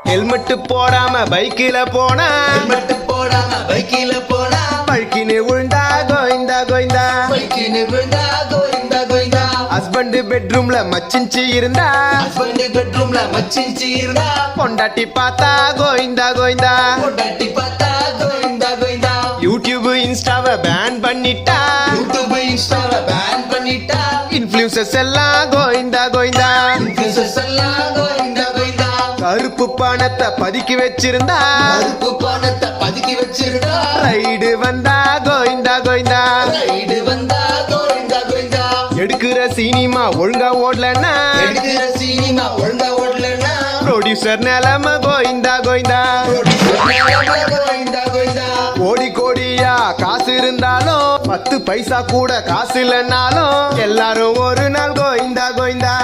helmet போடாம பைக்கில போனா பழுக்கின்னு விழுந்தா கோயிந்தா கோயிந்தா ஹஸ்பண்ட் பெட்ரூம்ல மச்சிஞ்சி இருந்தா பொண்டாட்டி பார்த்தா கோயிந்தா கோயிந்தா யூடியூப் இன்ஸ்டாவை பேன் பண்ணிட்டா இன்ஃப்ளூயன்சர்ஸ் எல்லாம் கோயிந்தா கோயிந்தா கருப்பு பணத்தை பதுக்கி வச்சிருந்தா ரைடு வந்தா கோயிந்தா கோயிந்தா எடுக்கிற சினிமா ஒழுங்கா ஓடலன்னா ப்ரொடியூசர் நிலைமை கோயிந்தா கோயிந்தா கோடி கோடியா காசு இருந்தாலும் 10 பைசா கூட காசு இல்லைன்னாலும் எல்லாரும் ஒரு நாள் கோயிந்தா கோயிந்தா